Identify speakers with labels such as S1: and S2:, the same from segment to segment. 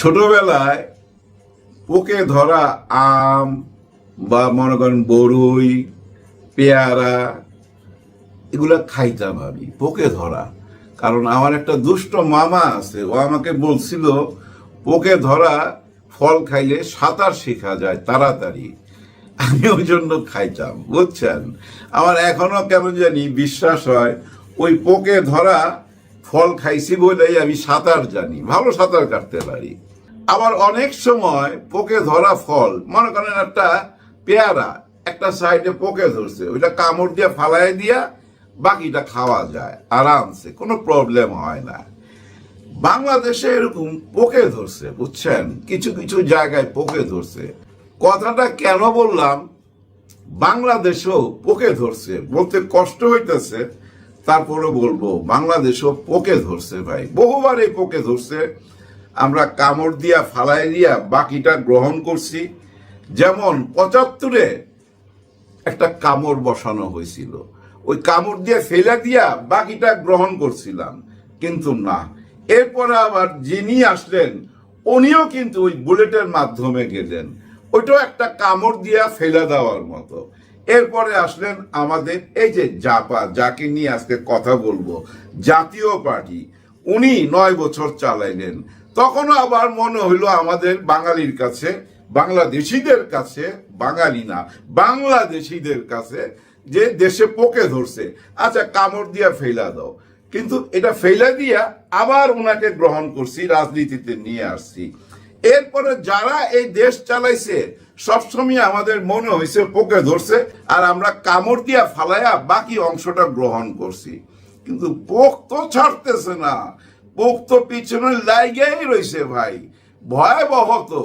S1: ছোটবেলায় পোকে ধরা আম বা মনে করেন বরই, পেয়ারা এগুলা খাইতাম আমি। পোকে ধরা, কারণ আমার একটা দুষ্ট মামা আছে, ও আমাকে বলছিল পোকে ধরা ফল খাইলে সাঁতার শেখা যায় তাড়াতাড়ি। আমি ওই জন্য খাইতাম, বুঝছেন। আমার এখনো কেমন জানি বিশ্বাস হয় ওই পোকে ধরা ফল খাইছি বলেই আমি সাঁতার জানি, ভালো সাঁতার কাটতে পারি। আবার অনেক সময় পোকে ধরা ফল, মনে করেন একটা পেয়ারা একটা সাইডে পোকে ধরছে, ওইটা কামড় দিয়ে ফালাই দিয়া বাকিটা খাওয়া যায় আরামসে, কোনো প্রবলেম হয় না। বাংলাদেশে এরকম পোকে ধরছে, বুঝছেন, কিছু কিছু জায়গায় পোকে ধরছে। কথাটা কেন বললাম বাংলাদেশেও পোকে ধরছে বলতে কষ্ট হইতেছে, তারপরে বলবো বাংলাদেশও পোকে ধরছে ভাই, বহুবার এই পোকে ধরছে। আমরা কামড় দিয়া ফালাই দিয়া বাকিটা গ্রহণ করছি। যেমন ৭৫-এ একটা কামড় বসানো হয়েছিল, ওই কামড় দিয়ে ফেলে দিয়া বাকিটা গ্রহণ করছিলাম, কিন্তু না। এরপরে আবার যিনি আসলেন উনিও কিন্তু ওই বুলেটের মাধ্যমে গেলেন, ওইটাও একটা কামড় দিয়া ফেলে দেওয়ার মতো। এরপরে আসলেন আমাদের এই যে জাপা, যাকে নিয়ে আজকে কথা বলবো, জাতীয় পার্টি, উনি ৯ বছর চালাইলেন। তখনও আবার মনে হইলো আমাদের বাঙালির কাছে, বাংলাদেশিদের কাছে, বাঙালি না বাংলাদেশিদের কাছে, যে দেশে পোকে ধরছে, আচ্ছা কামড় দিয়া ফেলা দাও। কিন্তু এটা ফেলা দিয়া আবার ওনাকে গ্রহণ করছি, রাজনীতিতে নিয়ে আসছি। এরপরে যারা এই দেশ চালাইছে সবসময় আমাদের মনে হয়েছে পোকে ধরছে, আর আমরা কামড় দিয়া ফালাইয়া বাকি অংশটা গ্রহণ করছি। কিন্তু পোক তো ছাড়তেছে না, পোক তো পিছনে লাইগেই রয়েছে ভাই, ভয়াবহ তো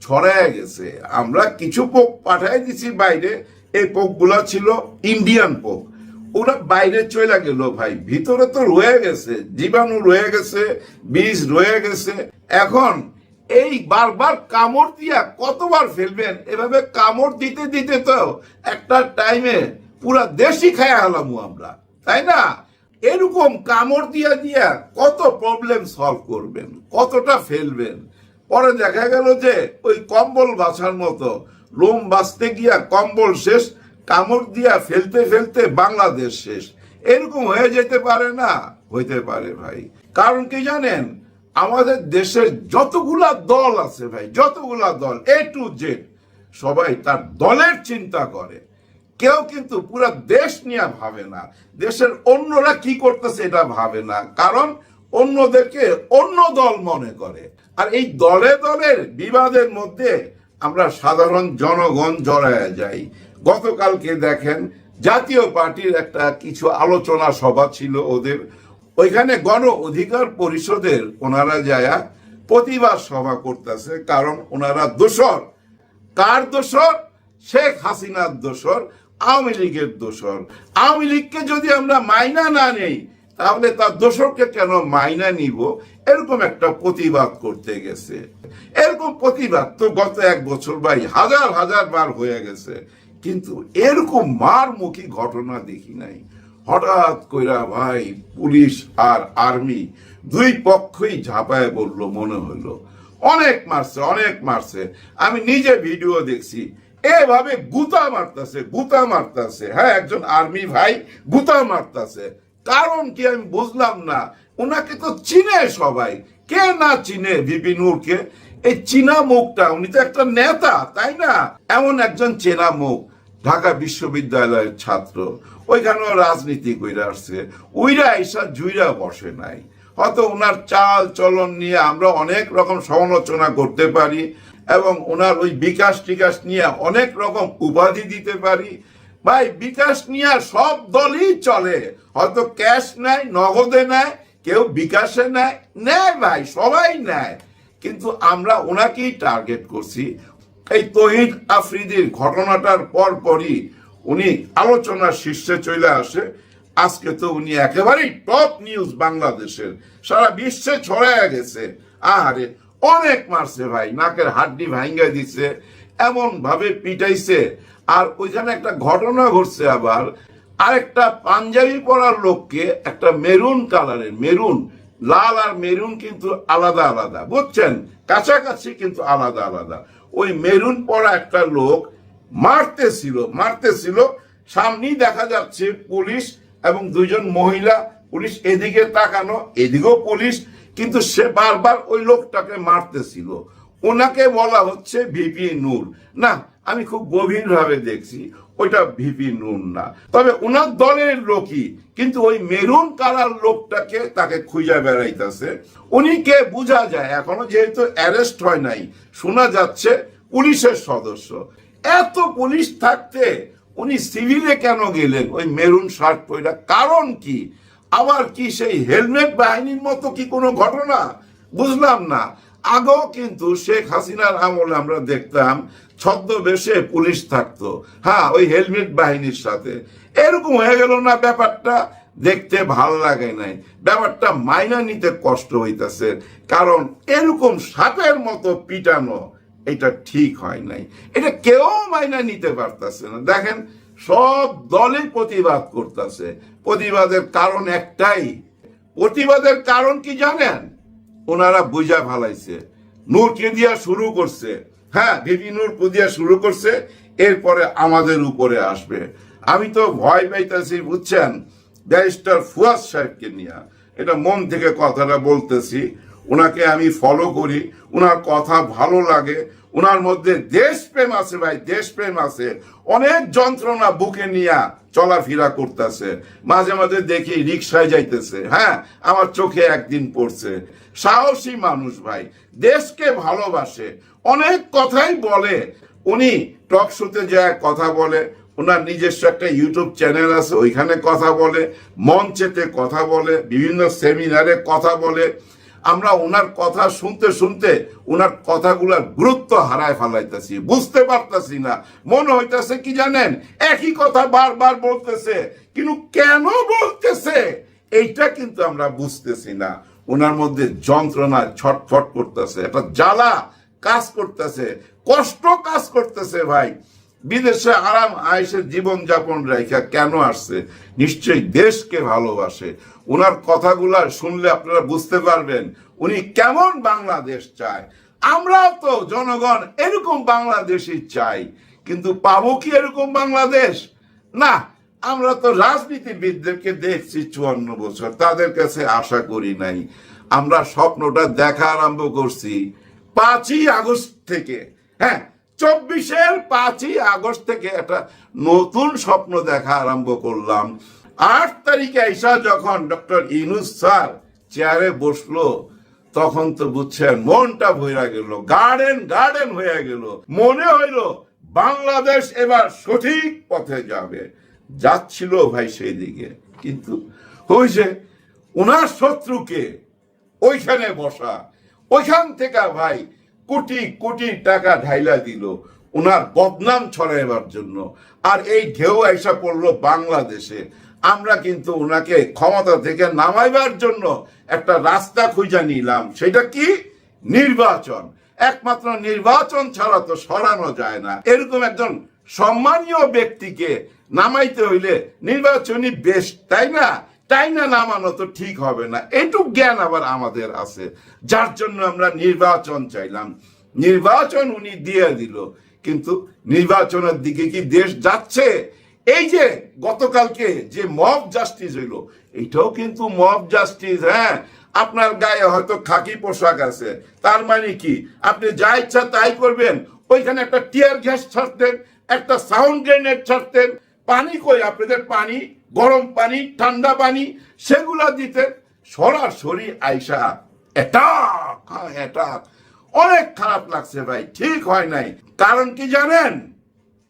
S1: ছড়ায় গেছে। আমরা কিছু পোক পাঠাই দিছি বাইরে, এই পোকগুলা ছিল ইন্ডিয়ান পোক, ওরা বাইরে চলে গেল ভাই, ভিতরে তো রয়ে গেছে, জীবাণু রয়ে গেছে, বীজ রয়ে গেছে। এখন এই বারবার কামড় দিয়া কতবার ফেলবেন, এভাবে কামড় দিতে দিতে তো একটা টাইমে পুরা দেশই খায় হালামু আমরা, তাই না? এরকম কামড় দিয়া দিয়া কত প্রবলেম সলভ করবেন, কতটা ফেলবেন। পরে দেখা গেল যে ওই কম্বল বাছার মতো, লোম বাঁচতে গিয়া কম্বল শেষ, কামড় দিয়া ফেলতে ফেলতে বাংলাদেশ শেষ। এরকম হয়ে যেতে পারে না? হইতে পারে ভাই। কারণ কি জানেন, আমাদের দেশের যতগুলা দল আছে ভাই, যতগুলা দল A to Z, সবাই তার দলের চিন্তা করে, কেউ কিন্তু পুরো দেশ নিয়ে ভাবে না, দেশের অন্যরা কি করতেছে এটা ভাবে না, কারণ অন্যদেরকে অন্য দল মনে করে। আর এই দলে দলের বিবাদের মধ্যে আমরা সাধারণ জনগণ জড়ায় যাই। গতকালকে দেখেন জাতীয় পার্টির একটা কিছু আলোচনা সভা ছিল ওদের, ওইখানে গণ অধিকার পরিষদের ওনারা যায়া প্রতিবাদ সভা করতেছে, কারণ ওনারা দোষর। কার দোষর? শেখ হাসিনার দোষর, আওয়ামী লীগের দোষর। আওয়ামী লীগকে যদি আমরা মাইনা না নেই, তাহলে তার দোষরকে কেন মাইনা নিব? এরকম একটা প্রতিবাদ করতে গেছে। এরকম প্রতিবাদ তো গত ১ বছর ভাই হাজার হাজার বার হয়ে গেছে, কিন্তু এরকম মারমুখী ঘটনা দেখি নাই। হঠাৎ কইরা ভাই পুলিশ আর আর্মি দুই পক্ষই ঝাঁপায় বললো, মনে হইলো অনেক মারছে, অনেক মারছে। আমি নিজে ভিডিও দেখছি, এভাবে গুতা মারতাছে, গুতা মারতাছে। হ্যাঁ, একজন আর্মি ভাই গুতা মারতাছে, কারণ কি আমি বুঝলাম না। ওনাকে তো চিনে সবাই, কে না চিনে ভিপি নূরকে? এই চীনা মুখটা, উনি তো একটা নেতা, তাই না? এমন একজন চেনা মুখ, ঢাকা বিশ্ববিদ্যালয়ের ছাত্র, ওইখানেও রাজনীতি কইরা আসছে, উইরা এসা জুইরা বসে নাই। হয়তো ওনার চাল চলন নিয়ে আমরা অনেক রকম সমালোচনা করতে পারি, এবং ওনার ওই বিকাশ টিকাশ নিয়ে অনেক রকম উপাধি দিতে পারি। ভাই বিকাশ নিয়ে সব দলই চলে, হয়তো ক্যাশ নেয়, নগদে নেয়, কেউ বিকাশে নেয়, নেয় ভাই, সবাই নেয়, কিন্তু আমরা ওনাকেই টার্গেট করছি। এই তৌহিদ আফ্রিদির ঘটনাটার পরপরই উনি আলোচনার শীর্ষে চলে আসে। আজকে তো উনি একেবারেই টপ নিউজ বাংলাদেশের, সারা বিশ্বে ছড়ায় গেছে। আহারে অনেক মারছে ভাই, নাকের হাড্ডি ভাঙ্গা দিছে, এমন ভাবে পিটাইছে। আর ওইখানে একটা ঘটনা ঘটছে, আবার আরেকটা পাঞ্জাবি পরার লোককে একটা মেরুন কালারের, মেরুন লাল আর মেরুন কিন্তু আলাদা আলাদা, বুঝছেন, কাছাকাছি কিন্তু আলাদা আলাদা। ওই মেরুন পরা একটা লোক মারতেছিল, সামনেই দেখা যাচ্ছে পুলিশ এবং দুইজন মহিলা, পুলিশ এদিকে তাকানো, এদিকেও পুলিশ, কিন্তু সে বারবার ওই লোকটাকে মারতেছিল। ওনাকে বলা হচ্ছে ভিপি নূর। না, আমি খুব গভীরভাবে দেখছি ওইটা ভিপি নূর না, তবে ওনার দলের লোকই, কিন্তু ওই মেরুন কালার লোকটাকে তাকে খুঁজে বেড়াইতেছে। উনি কে বোঝা যায় এখনো, যেহেতু অ্যারেস্ট হয় নাই, শোনা যাচ্ছে পুলিশের সদস্য। এত পুলিশ থাকতে উনি সিভিলে কেন গেলেন ওই মেরুন শার্ট পরা? কারণ কি? আবার কি সেই হেলমেট বাহিনীর মতো কি কোনো ঘটনা? বুঝলাম না। আগেও কিন্তু শেখ হাসিনার আমলে আমরা দেখতাম ছদ্মবেশে পুলিশ থাকতো, হ্যাঁ, ওই হেলমেট বাহিনীর সাথে। এরকম হয়ে গেল না ব্যাপারটা? দেখতে ভাল লাগে নাই, ব্যাপারটা মাইনা নিতে কষ্ট হইতেছে, কারণ এরকম সাপের মতো পিটানো এটা ঠিক হয় নাই, এটা কেউ মাইনা নিতে পারতেছে না। দেখেন, সব দলে প্রতিবাদ করতেছে। প্রতিবাদের কারণ একটাই, প্রতিবাদের কারণ কি জানেন? ওনারা বুঝা ফালাইছে, নূরকে দিয়া শুরু করছে, হ্যাঁ, ভিপি নূর দিয়া শুরু করছে, এরপরে আমাদের উপরে আসবে। আমি তো ভয় পাইতেছি, বুঝছেন, ব্যারিস্টার ফুয়াদ সাহেবকে নিয়ে। এটা মন থেকে কথাটা বলতেছি। ওনাকে আমি ফলো করি, ওনার কথা ভালো লাগে, ওনার মধ্যে দেশপ্রেম আছে ভাই, দেশপ্রেম আছে। অনেক যন্ত্রণা বুকে নিয়ে চলাফেরা করতেছে, মাঝে মাঝে দেখি রিক্সায় যাইতেছে, হ্যাঁ, আমার চোখে একদিন পড়ছে। সাহসী মানুষ ভাই, দেশকে ভালোবাসে, অনেক কথাই বলে। উনি টক শোতে যায় কথা বলে, ওনার নিজস্ব একটা ইউটিউব চ্যানেল আছে, ওইখানে কথা বলে, মঞ্চেতে কথা বলে, বিভিন্ন সেমিনারে কথা বলে। আমরা ওনার কথা শুনতে শুনতে ওনার কথাগুলার গুরুত্ব হারায় ফেলাইতেছি, বুঝতে পারতেছি না। মনে হইতেছে কি জানেন, একই কথা বারবার বলতেছে, কিন্তু কেন বলতেছে এইটা কিন্তু আমরা বুঝতেছি না। ওনার মধ্যে যন্ত্রণা ছটফট করতেছে, একটা জ্বালা কাজ করতেছে, কষ্ট কাজ করতেছে ভাই। বিদেশে আরাম আয়েসে জীবন যাপন রেখা কেন আসছে? নিশ্চয়ই দেশকে ভালোবাসে। ওনার কথাগুলা শুনলে আপনারা বুঝতে পারবেন উনি কেমন বাংলাদেশ চায়। আমরাও তো জনগণ এরকম বাংলাদেশই চাই, কিন্তু পাবো কি এরকম বাংলাদেশ? না, আমরা তো রাজনীতিবিদদেরকে দেখছি 54 বছর, তাদের কাছে আশা করি নাই। আমরা স্বপ্নটা দেখা আরম্ভ করছি 5ই আগস্ট থেকে, হ্যাঁ, 24-এর 5ই আগস্ট থেকে একটা নতুন স্বপ্ন দেখা আরম্ভ করলাম। 8 তারিখে আইসা যখন ডক্টর ইউনূস স্যার চেয়ারে বসলো, তখন তো বুঝছেন মনটা ভইরা গেল, গার্ডেন হয়ে গেল। মনে হইল বাংলাদেশ এবার সঠিক পথে যাবে, যাচ্ছিল ভাই সেই দিকে। কিন্তু ওই যে ওনার শত্রুকে ওইখানে বসা, ওইখান থেকে ভাই কোটি কোটি টাকা ঢাইলা দিল ওনার বদনাম ছড়াইবার জন্য। আর এই ঢেউ আইসা পড়লো বাংলাদেশে। আমরা কিন্তু ওনাকে ক্ষমতা থেকে নামাইবার জন্য একটা রাস্তা খুঁজে নিলাম, সেটা কি? নির্বাচন। একমাত্র নির্বাচন ছাড়া তো সরানো যায় না। এরকম একজন সম্মানীয় ব্যক্তিকে নামাইতে হইলে নির্বাচনী বেশ, তাই না? তাই না, নামানো তো ঠিক হবে না। এইটুক জ্ঞান আবার আমাদের আছে, যার জন্য আমরা নির্বাচন চাইলাম। নির্বাচন উনি দিয়ে দিল, কিন্তু নির্বাচনের দিকে কি দেশ যাচ্ছে? এই যে গতকালকে যে মব জাস্টিস হইল, এইটাও কিন্তু মব জাস্টিস। হ্যাঁ, আপনার গায়ে হয়তো খাকি পোশাক আছে, তার মানে কি আপনি যা ইচ্ছা তাই করবেন? ওইখানে একটা টিয়ার গ্যাস ছাড়তেন, একটা সাউন্ড গ্রেনেড ছাড়তেন, পানি কই আপনাদের? পানি, গরম পানি, ঠান্ডা পানি, সেগুলা দিতেন। সরাসরি আইসা অ্যাটাক। অনেক খারাপ লাগছে ভাই, ঠিক হয় নাই। কারণ কি জানেন?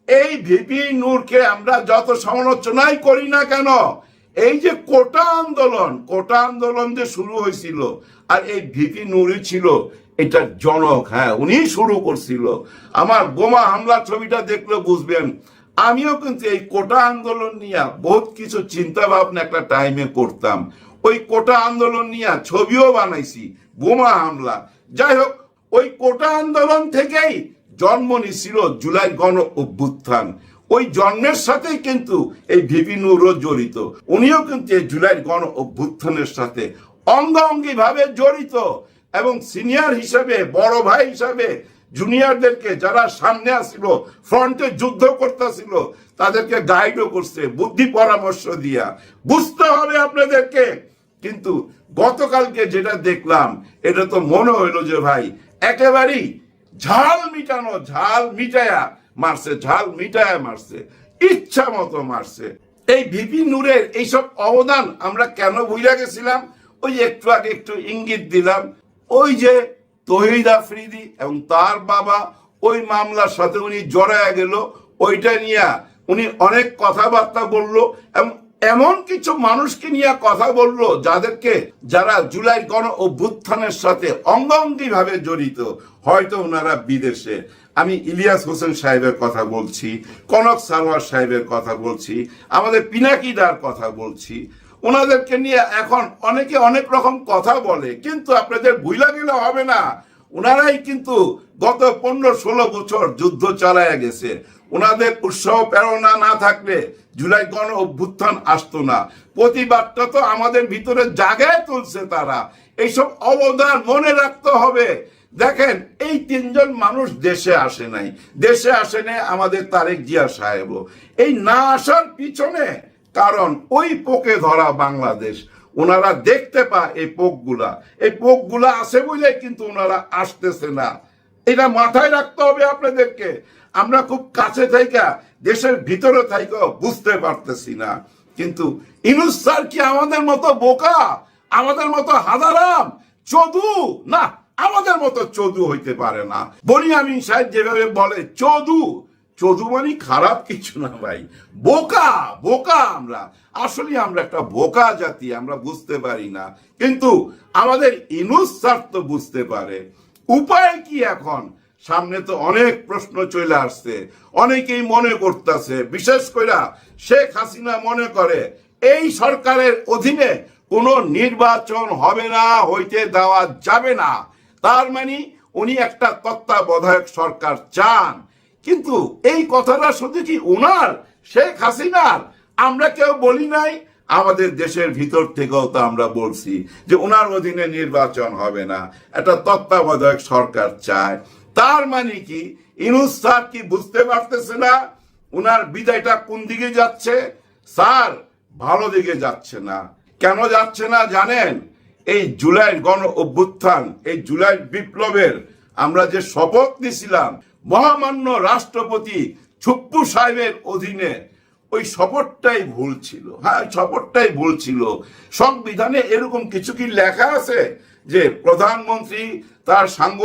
S1: এই ভিপি নূরকে আমরা যত সমালোচনাই করি না কেন, এই যে কোটা আন্দোলন যে শুরু হয়েছিল, আর এই ভিপি নূরই ছিল এটার জনক। হ্যাঁ, উনি শুরু করছিল। আমার বোমা হামলার ছবিটা দেখলে বুঝবেন, আমিও কিন্তু এই কোটা আন্দোলন নিয়ে বহুত কিছু চিন্তা ভাবনা একটা টাইমে করতাম। ওই কোটা আন্দোলন নিয়ে ছবিও বানাইছি, বোমা হামলা। যাই হোক, ওই কোটা আন্দোলন থেকেই জন্ম নিছিল জুলাই গণ অভ্যুত্থান। ওই জন্মের সাথেই কিন্তু এই ভিপি নূরও জড়িত। উনিও কিন্তু এই জুলাই গণ অভ্যুত্থানের সাথে অঙ্গাঙ্গি ভাবে জড়িত, এবং সিনিয়র হিসেবে, বড় ভাই হিসাবে জুনিয়রদেরকে যারা সামনে আসছিল, ফ্রন্টে যুদ্ধ করতেছিল, তাদেরকে গাইডও করছে বুদ্ধি পরামর্শ দিয়া। বুঝতে হবে আপনাদেরকে। কিন্তু গতকালকে যেটা দেখলাম, এটা তো মনে হইলো যে ভাই একেবারেই ঝাল মিটানো, ঝাল মিটায়া মারছে, ইচ্ছা মতো মারছে। এই ভিপি নূরের এইসব অবদান আমরা কেন ভুলে গেছিলাম? ওই একটু আগে একটু ইঙ্গিত দিলাম, ওই যে তৌহিদ আফ্রিদি এবং তার বাবা ওই মামলার সাথে উনি জড়ায় গেল, ওইটা নিয়ে উনি অনেক কথাবার্তা বললো, এবং এমন কিছু মানুষকে নিয়ে কথা বললো যারা জুলাই গণ অভ্যুত্থানের সাথে অঙ্গাঙ্গি ভাবে জড়িত, হয়তো ওনারা বিদেশে। আমি ইলিয়াস হোসেন সাহেবের কথা বলছি, কনক সারোয়ার সাহেবের কথা বলছি, আমাদের পিনাকিদার কথা বলছি। ওনাদেরকে নিয়ে এখন অনেকে অনেক রকম কথা বলে, কিন্তু আপনাদের ভুলা গেলে হবে না, ওনারাই কিন্তু গত 15-16 বছর যুদ্ধ চালায় গেছে। ওনাদের উৎসাহ প্রেরণা না থাকলে জুলাই গণ অভ্যুত্থান আসতো না। প্রতিবাদটা তো আমাদের ভিতরে জাগায় তুলছে তারা। এইসব অবদান মনে রাখতে হবে। দেখেন, এই 3জন মানুষ দেশে আসে নাই, আমাদের তারেক জিয়া সাহেব। এই না আসার পিছনে কারণ ওই পোকে ধরা বাংলাদেশ। ওনারা দেখতে পায় এই পোকগুলা আছে বলে কিন্তু ওনারা আসতেছে না। এটা মাথায় রাখতে হবে আপনাদেরকে। আমরা খুব কাছে থাইকা, দেশের ভিতরে থাইকা বুঝতে পারতেছি না। কিন্তু ইউনূস স্যার কি আমাদের মতো বোকা, আমাদের মতো হাদারাম চদু? না, আমাদের মতো চদু হইতে পারে না। বনিয়ামিন সাহেব যেভাবে বলে চদু মানে খারাপ কিছু না ভাই, বোকা আমরা। আসলে আমরা একটা বোকা জাতি, আমরা বুঝতে পারি না। কিন্তু আমাদের ইউনূস স্যার তো বুঝতে পারে। উপায় কি এখন? সামনে তো অনেক প্রশ্ন চলে আসছে। অনেকেই মনে করতেছে, বিশেষ করে শেখ হাসিনা মনে করে এই সরকারের অধীনে কোনো নির্বাচন হবে না, হইতে দেওয়া যাবে না। তার মানে উনি একটা তত্ত্বাবধায়ক সরকার চান। কিন্তু এই কথাটা শুধু কি ওনার, শেখ হাসিনার? আমরা কেউ বলি নাই। আমাদের দেশের ভিতর থেকেও তো আমরা বলছি যে ওনার অধীনে নির্বাচন হবে না, একটা তত্ত্বাবধায়ক সরকার চায়। তার মানে কি ইউনূস স্যার কি বুঝতে পারতেছে না ওনার বিদায়টা কোন দিকে যাচ্ছে? স্যার ভালো দিকে যাচ্ছে না। কেন যাচ্ছে না জানেন? এই জুলাই গণ অভ্যুত্থান, এই জুলাই বিপ্লবের আমরা যে শপথ নিয়েছিলাম মহামান্য রাষ্ট্রপতি ছুপ্পু সাহেবের অধীনে, ওই শপথটাই ভুল ছিল। হ্যাঁ, শপথটাই ভুল ছিল। সংবিধানে এরকম কিছু কি লেখা আছে যে প্রধানমন্ত্রী তার সাঙ্গ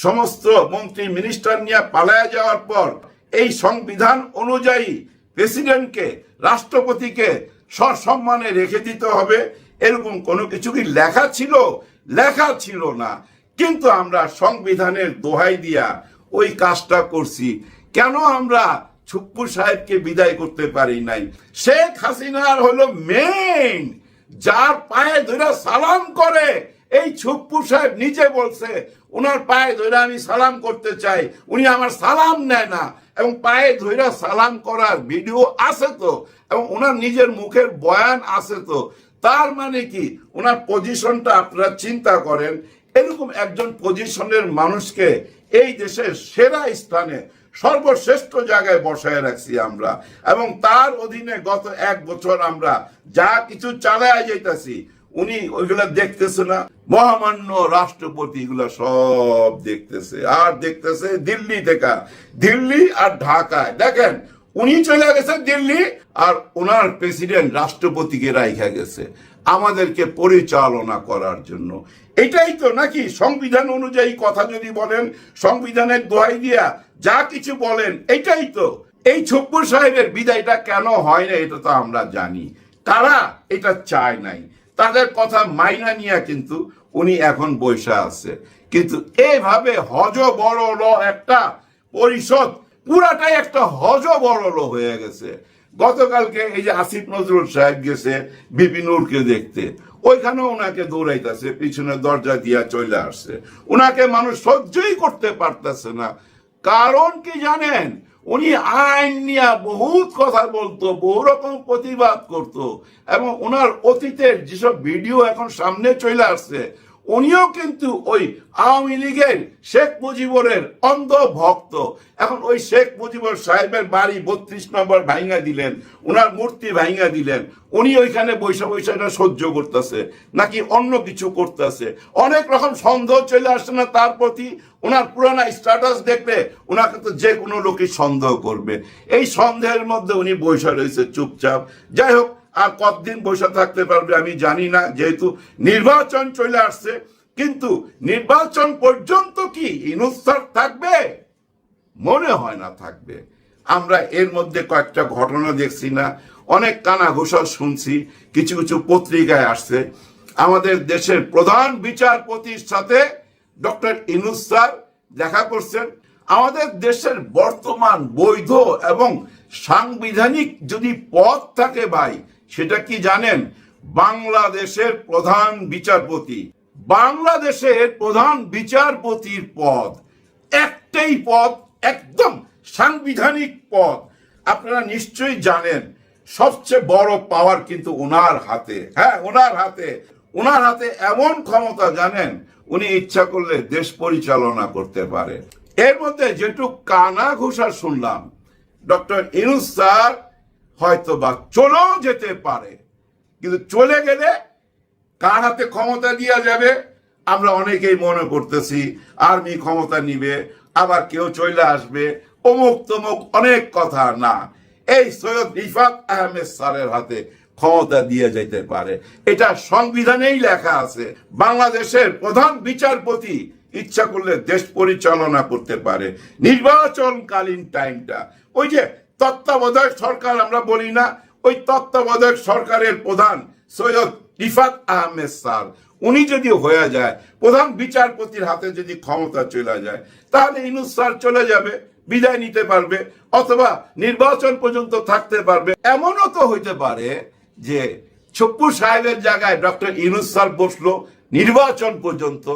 S1: সমস্ত মন্ত্রী মিনিস্টার নিয়ে পালায়া যাওয়ার পর এই সংবিধান অনুযায়ী প্রেসিডেন্টকে, রাষ্ট্রপতিকে সসম্মানে রেখে দিতে হবে? এরকম কোনো কিছু কি লেখা ছিল? লেখা ছিল না। কিন্তু আমরা সংবিধানের দোহাই দিয়া ওই কাজটা করছি। কেন আমরা ছুপ্পু সাহেবকে বিদায় করতে পারি নাই? শেখ হাসিনার হলো মেইন, যার পায়ে ধরে সালাম করে এই ছুপ্পু সাহেব নিজে বলছে ওনার পায়ে ধরে আমি সালাম করতে চাই, উনি আমার সালাম নেয় না। এবং পায়ে ধরে সালাম করার ভিডিও আছে তো, এবং ওনার নিজের মুখের বয়ান আছে তো। তার মানে কি ওনার পজিশনটা আপনারা চিন্তা করেন। এরকম একজন পজিশনের মানুষকে এই দেশের সেরা স্থানে, সর্বশ্রেষ্ঠ জায়গায় বসায় রাখছি আমরা, এবং তার অধীনে গত 1 বছর আমরা যা কিছু চালায় যাইতাছি উনি ওইগুলা দেখতেছে না। মহামান্য রাষ্ট্রপতি এগুলা সব দেখতেছে, আর দেখতেছে দিল্লি থেকে, দিল্লি আর ঢাকায়। দেখেন, উনি চলে গেছে দিল্লি, আর ওনার প্রেসিডেন্ট রাষ্ট্রপতিকে রাইখা গেছে আমাদেরকে পরিচালনা করার জন্য। এটাই তো নাকি সংবিধান অনুযায়ী কথা যদি বলেন, সংবিধানের দোহাই দিয়া যা কিছু বলেন, এটাই তো। এই ছুপ্পু সাহেবের বিদায়টা কেন হয় না এটা তো আমরা জানি। তারা এটা চায় নাই, তাদের কথা মাইনা নিয়ে কিন্তু উনি এখন বৈশা আছে। কিন্তু এইভাবে হযবরল একটা পরিষদ, পুরাটাই একটা হযবরল হয়ে গেছে। গতকালকে এই যে আসিফ নজরুল সাহেব গেছে ভিপি নূরকে দেখতে, ওইখানেও ওনাকে দৌড়াইতেছে, পিছনে দরজা দিয়া চলে আসছে। ওনাকে মানুষ সহ্যই করতে পারতেছে না। কারণ কি জানেন? উনি আইন নিয়ে বহুত কথা বলতো, বহু রকম প্রতিবাদ করত, এবং ওনার অতীতের যেসব ভিডিও এখন সামনে চলে আসছে, উনিও কিন্তু ওই আওয়ামী লীগের শেখ মুজিবুরের অন্ধ ভক্ত। এখন ওই শেখ মুজিবুর সাহেবের বাড়ি 32 নম্বর ভাঙা দিলেন, ওনার মূর্তি ভাঙা দিলেন, উনি ওইখানে বৈশা বৈশা এটা সহ্য করতেছে নাকি অন্য কিছু করতেছে? অনেক রকম সন্দেহ চলে আসছে না তার প্রতি? ওনার পুরানা স্ট্যাটাস দেখলে ওনাকে তো যে কোনো লোকই সন্দেহ করবে। এই সন্দেহের মধ্যে উনি বৈশা রয়েছে চুপচাপ। যাই হোক, আর কতদিন বসে থাকতে পারবে আমি জানি না, যেহেতু নির্বাচন চলে আসছে। কিন্তু নির্বাচন পর্যন্ত কি ইউনূস স্যার থাকবে? মনে হয় না থাকবে। আমরা এর মধ্যে কয়েকটা ঘটনা দেখছি না, অনেক কানা ঘোষা শুনছি, কিছু কিছু পত্রিকায় আসছে। আমাদের দেশের প্রধান বিচারপতির সাথে ডক্টর ইউনূস স্যার দেখা করছেন। আমাদের দেশের বর্তমান বৈধ এবং সাংবিধানিক যদি পদ থাকে ভাই, সেটা কি জানেন? বাংলাদেশের প্রধান বিচারপতি। বাংলাদেশের প্রধান বিচারপতির পদ একটাই পদ, একদম সাংবিধানিক পদ। আপনারা নিশ্চয়ই জানেন সবচেয়ে বড় পাওয়ার কিন্তু ওনার হাতে। হ্যাঁ, ওনার হাতে। ওনার হাতে এমন ক্ষমতা, জানেন, উনি ইচ্ছা করলে দেশ পরিচালনা করতে পারে। এর মধ্যে যেটুক কানা ঘোষা শুনলাম, ডক্টর ইউনূস স্যার হয়তো বা চলেও যেতে পারে, কিন্তু চলে গেলে কার হাতে ক্ষমতা দেওয়া যাবে? আমরা অনেকেই মনে করতেছি আর্মি ক্ষমতা নিবে, আবার কেউ চলে আসবে, অমুক তমুক অনেক কথা। না, এই সৈয়দ রিফাত আহমেদ স্যারের হাতে ক্ষমতা দিয়ে যেতে পারে। এটা সংবিধানেই লেখা আছে। বাংলাদেশের প্রধান বিচারপতি ইচ্ছা করলে দেশ পরিচালনা করতে পারে। নির্বাচনকালীন টাইমটা, ওই যে তত্ত্বাবধায়ক সরকার আমরা বলি না, ওই তত্ত্বাবধায়ক সরকারের প্রধান সৈয়দ রিফাত আহমেদ স্যার, উনি যদি হয়ে যায়, প্রধান বিচারপতির হাতে যদি ক্ষমতা চলে যায়, তাহলে ইউনূস স্যার চলে যাবে, বিদায় নিতে পারবে, অথবা নির্বাচন পর্যন্ত থাকতে পারবে। এমনও তো হইতে পারে যে ছপ্পু সাহেবের জায়গায় ডক্টর ইউনূস স্যার বসলো নির্বাচন পর্যন্ত,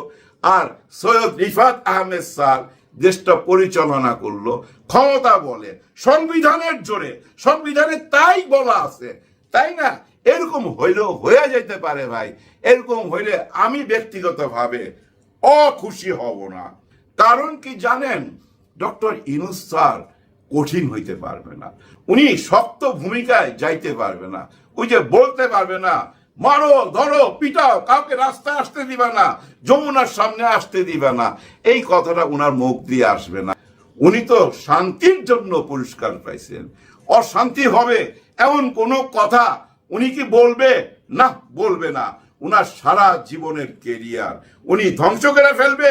S1: আর সৈয়দ রিফাত আহমেদ স্যার দেশটা পরিচালনা করলো ক্ষমতা বলে, সংবিধানের জোরে। সংবিধানে তাই বলা আছে, তাই না? এরকম হইলেও হয়ে যেতে পারে ভাই। এরকম হইলে আমি ব্যক্তিগতভাবে অখুশি হব না। কারণ কি জানেন? ডক্টর ইউনূস স্যার কঠিন হইতে পারবে না, উনি শক্ত ভূমিকায় যাইতে পারবে না। ওই যে বলতে পারবে না, মারো, ধরো, পিটাও, কাউকে রাস্তায় আসতে দিবে না, যমুনার সামনে আসতে দিবে না, এই কথাটা উনার মুখ দিয়ে আসবে না। উনি তো শান্তির জন্য পুরস্কার পাইছেন। অশান্তি হবে এমন কোনো কথা উনি কি বলবে? না, বলবে না। উনার সারা জীবনের কেরিয়ার উনি ধ্বংস করে ফেলবে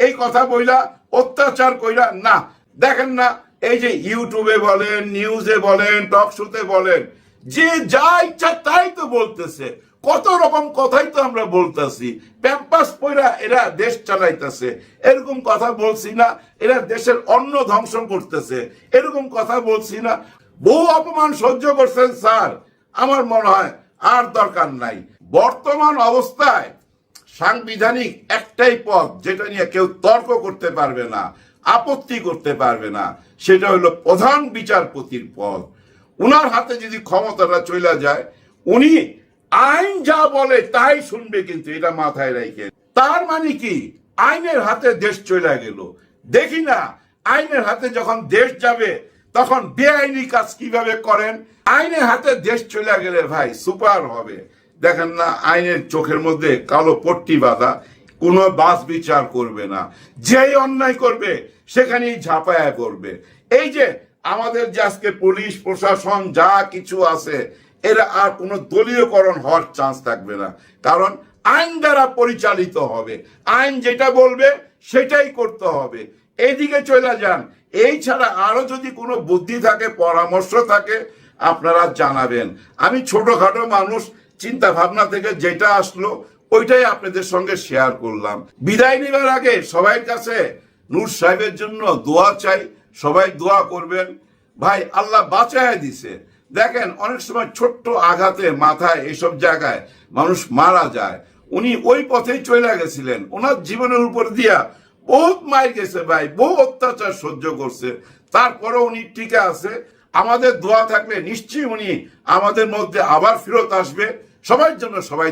S1: এই কথা বইলা, অত্যাচার কইরা? না। দেখেন না, এই যে ইউটিউবে বলেন, নিউজে বলেন, টক শোতে বলেন, যে যা ইচ্ছা তাই তো বলতেছে। কত রকম কথাই তো আমরা বলতেছি। প্যাম্পাস পয়রা এরা দেশ চালাইতেছে, এরকম কথা বলছি না? এরা দেশের অন্ন ধ্বংস করতেছে, এরকম কথা বলছি না? বহু অপমান সহ্য করছেন স্যার, আমার মনে হয় আর দরকার নাই। বর্তমান অবস্থায় সাংবিধানিক একটাই পদ যেটা নিয়ে কেউ তর্ক করতে পারবে না, আপত্তি করতে পারবে না, সেটা হলো প্রধান বিচারপতির পদ। উনার হাতে যদি ক্ষমতাটা চলে যায়, উনি আইন যা বলে তাই শুনবে, কিন্তু এটা মাথায় রেখে। তার মানে কি আইনের হাতে দেশ চলে গেল? দেখি না, আইনের হাতে যখন দেশ যাবে তখন বেআইনি কাজ কিভাবে করেন। আইনের হাতে দেশ চলে গেলে ভাই সুপার হবে। দেখেন না, আইনের চোখের মধ্যে কালো পট্টি বাঁধা, কোনো বাস বিচার করবে না, যেই অন্যায় করবে সেখানেই ঝাঁপায়া করবে। এই যে আমাদের যে আজকে পুলিশ প্রশাসন যা কিছু আছে, এরা আর কোনো দলীয়করণ হওয়ার চান্স থাকবে না, কারণ আইন দ্বারা পরিচালিত হবে। আইন যেটা বলবে সেটাই করতে হবে। এইদিকে চলে যান। এই ছাড়া আরো যদি কোনো বুদ্ধি থাকে, পরামর্শ থাকে, আপনারা জানাবেন। আমি ছোটখাটো মানুষ, চিন্তা ভাবনা থেকে যেটা আসলো ওইটাই আপনাদের সঙ্গে শেয়ার করলাম। বিদায় নেবার আগে সবাই কাছে নূর সাহেবের জন্য দোয়া চাই, সবাই দোয়া করবেন। ভাই, আল্লাহ বাঁচায় দিছে। দেখেন, অনেক সময় ছোট্ট আঘাতে মাথায় এসব জায়গায় মানুষ মারা যায়। উনি ওই পথেই চলে গেছিলেন, ওনার জীবনের উপর দিয়া বহুত মার গেছে ভাই, বহু অত্যাচার সহ্য করছে। তারপরে উনি টিকে আছে। আমাদের দোয়া থাকলে নিশ্চয়ই উনি আমাদের মধ্যে আবার ফেরত আসবে। সবার জন্য সবাই